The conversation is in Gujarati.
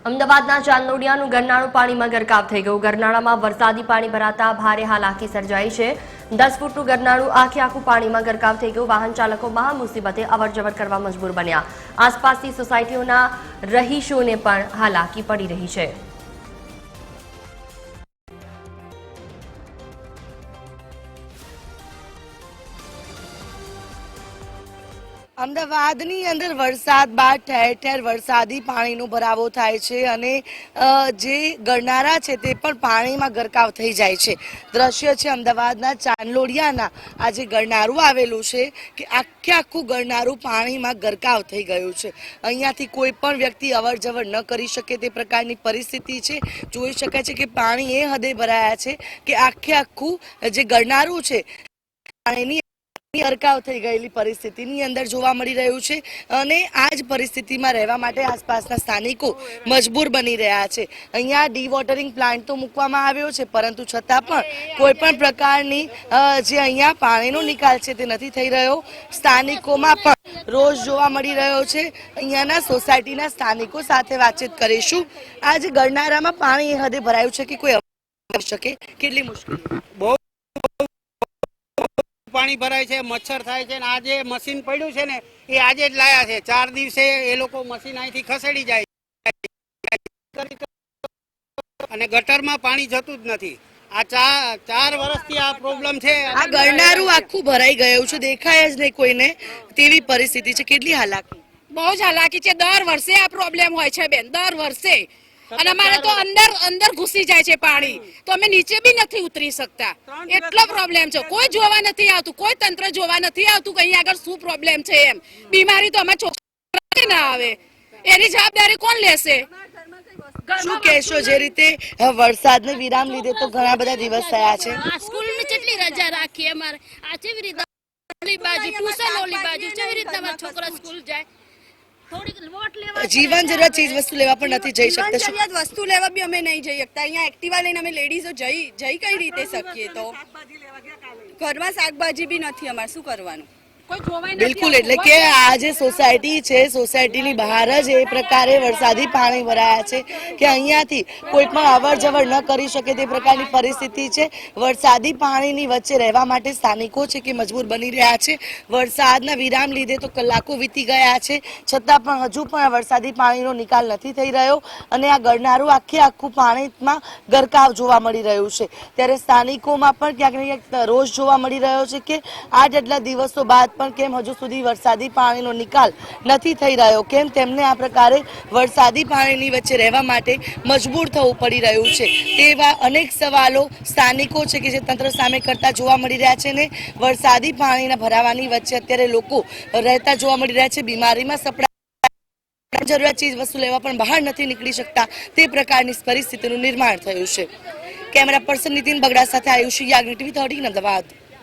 અમદાવાદના ચાંદલોડિયાનું ગરનાળું પાણીમાં ગરકાવ થઈ ગયું। ગરનાળામાં વરસાદી પાણી ભરાતા ભારે હાલાકી સર્જાઈ છે। 10 ફૂટનું ગરનાળું આખું પાણીમાં ગરકાવ થઈ ગયું। વાહન ચાલકો મહા મુસીબતે અવરજવર કરવા મજબૂર બન્યા। આસપાસની સોસાયટીઓના રહીશોને પણ હાલાકી પડી રહી છે। અમદાવાદની અંદર વરસાદ બાદ ઠેર ઠેર વરસાદી પાણીનો ભરાવો થાય છે અને જે ગરનાળા છે તે પણ પાણીમાં ગરકાવ થઈ જાય છે। દ્રશ્ય છે અમદાવાદના ચાંદલોડિયાના આ જે ગરનાળું આવેલું છે કે આખું ગરનાળું પાણીમાં ગરકાવ થઈ ગયું છે। અહીંયાથી કોઈ પણ વ્યક્તિ અવર જવર ન કરી શકે તે પ્રકારની પરિસ્થિતિ છે। જોઈ શકાય છે કે પાણી એ હદે ભરાયા છે કે આખું જે ગરનાળું છે પાણીની ગરકાવ થઈ ગયેલી પરિસ્થિતિની અંદર જોવા મળી રહ્યું છે અને આ જ પરિસ્થિતિમાં રહેવા માટે આસપાસના સ્થાનિકો મજબૂર બની રહ્યા છે। અહીંયા ડીવોટરિંગ પ્લાન્ટ તો મૂકવામાં આવ્યો છે પરંતુ છતાં પણ કોઈ પણ પ્રકારની જે અહીંયા પાણીનો નિકાલ છે તે નથી થઈ રહ્યો। સ્થાનિકોમાં પણ રોષ જોવા મળી રહ્યો છે। અહીંયાના સોસાયટીના સ્થાનિકો સાથે વાતચીત કરીશું। આ જે ગરનાળામાં પાણી એ હદે ભરાયું છે કે કોઈ આવી શકે કેટલી મુશ્કેલી પાણી ભરાય છે, મચ્છર થાય છે। આ જે મશીન પડ્યું છે ને એ આજે જ લાયા છે। 4 દિવસે એ લોકો મશીન અહીંથી ખસેડી જાય અને ગટરમાં પાણી જતું જ નથી। આ 4 વર્ષથી આ પ્રોબ્લેમ છે। આ ગરનાળું આખું ભરાઈ ગયું છે, દેખાય જ નહીં કોઈને તેવી પરિસ્થિતિ છે। કેટલી હાલાકી? બહુ જ હાલાકી છે। દર વર્ષે આ પ્રોબ્લેમ હોય છે બેન, દર વર્ષે। અને અમારે તો અંદર ઘૂસી જાય છે પાણી, તો અમે નીચે બી નથી ઉતરી શકતા, એટલો પ્રોબ્લેમ છે। કોઈ જોવા નથી આવતું, કોઈ તંત્ર જોવા નથી આવતું કે અહીંયા આગળ શું પ્રોબ્લેમ છે એમ। બીમારી તો અમારા છોકરા ના આવે, એની જવાબદારી કોણ લેશે? શું કહેશો? જે રીતે વરસાદને વિરામ લીધે તો ઘણા બધા દિવસ થયા છે, સ્કૂલની કેટલી રજા રાખી અમારે, આ કેવી રીતે ઓલી બાજુ ટ્યુશન ઓલી બાજુ કેવી રીતે અમારા છોકરા સ્કૂલ જાય? જીવન જરૂરિયાત ચીજ વસ્તુ લેવા પણ નથી જઈ શકતા। જરૂરિયાત વસ્તુ લેવા બી અમે નહીં જઈ શકતા। અહીંયા એક્ટિવા લઈને અમે લેડીઝો જઈ કઈ રીતે શકીએ? તો ઘરમાં શાકભાજી બી નથી, અમારે શું કરવાનું? બિલકુલ, એટલે કે આ જે સોસાયટી છે, સોસાયટીની બહાર જ એ પ્રકારે વરસાદી પાણી ભરાયા છે કે અહીંયાથી કોઈ પણ અવર જવર ન કરી શકે તે પ્રકારની પરિસ્થિતિ છે। વરસાદી પાણીની વચ્ચે રહેવા માટે સ્થાનિકો છે કે મજબૂર બની રહ્યા છે। વરસાદના વિરામ લીધે તો કલાકો વીતી ગયા છે, છતાં પણ હજુ પણ વરસાદી પાણીનો નિકાલ નથી થઈ રહ્યો અને આ ગરનાળું આખું પાણીમાં ગરકાવ જોવા મળી રહ્યું છે। ત્યારે સ્થાનિકોમાં પણ ક્યાંક ને ક્યાંક રોષ જોવા મળી રહ્યો છે કે આ જેટલા દિવસો બાદ પણ કેમ હજુ સુધી વરસાદી પાણીનો નિકાલ નથી થઈ રહ્યો, કેમ તેમને આ પ્રકારે વરસાદી પાણીની વચ્ચે રહેવા માટે મજબૂર થવું પડી રહ્યું છે। તેવા અનેક સવાલો સ્થાનિકો છે કે જે તંત્ર સામે કરતા જોવા મળી રહ્યા છે ને વરસાદી પાણીના ભરાવાની વચ્ચે અત્યારે લોકો રહેતા જોવા મળી રહ્યા છે। બીમારીમાં સપડા જરૂરિયાત ચીજ વસ્તુ લેવા પણ બહાર નથી નીકળી શકતા તે પ્રકારની પરિસ્થિતિનું નિર્માણ થયું છે। કેમેરા પર્સન નીતિન બગડા સાથે આયુષી યાજ્ઞ, TV 13 અમદાવાદ।